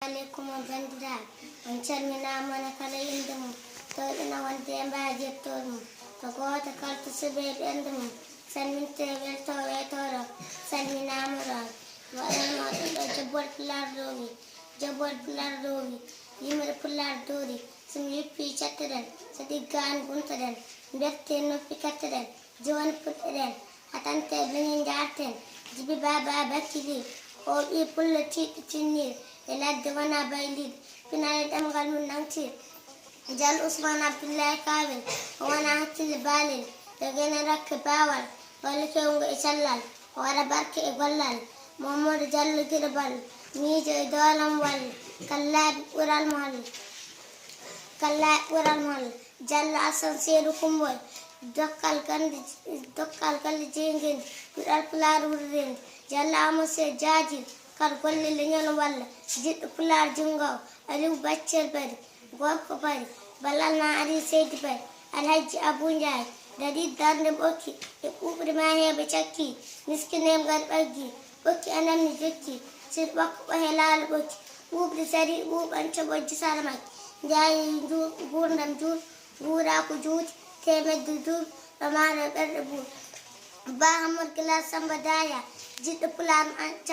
عليكم وبندرات ونشرمنا من كلا يندم تودنا وانتم باجتهم تقوت كلت سبب يندم سلمت بلتو ويتورا سلمنا مراد وأنا جبر بلاردوري جبر بلاردوري يمر بلاردوري سمي في شترن سديقان بنترن بيتين في كترن جوان بترن أتنت بنين جاتن جبي بابا بكيلي أو يبل تينير إلى الدوانا بايليد بناية أمغال من نانتير جال عثمان عبد الله كامل وانا هاتي البالين لقينا رك باول ولك يونغ إشلال ورا بارك إغلال محمد جل جربال ميجو إدوالم وال كلاب ورال مال جل أسان سيرو كمبوي دوكال كند جينجين ورال بلار ورين جل آموسي جاجي كاركول لنيون وال جيت بلار جنغو أليو بچر بر غوك بر بلالنا علي سيد بر الحج أبو نجاي دادي دارن بوكي يقوبر ما هي بچكي مسكينيم غرب أجي بوكي أنا مجكي سير بوك وهلال بوكي بوب لسري بوب أنت بوجي سالمك جاي جور نمجور جوراكو جوج تيمد دور رمانا بربور باهمر كلاسم بدايا جيت بلان أنت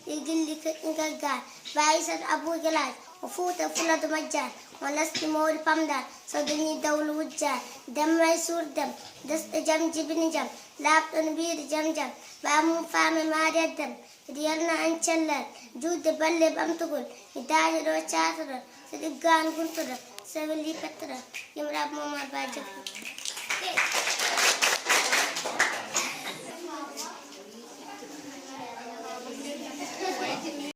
يقلي كنكا بايسر أبو جلاج وفوت فلاد مجان ولست مور بامدان صدني دول وجان دم يسور دم دست جم جبن جم لابتن بير جم جم بامو فامي ماري الدم ريالنا أنشلل جود بلي بامتقل إداج رو چاتر صدقان كنتر سولي كتر يمراب ماما باجب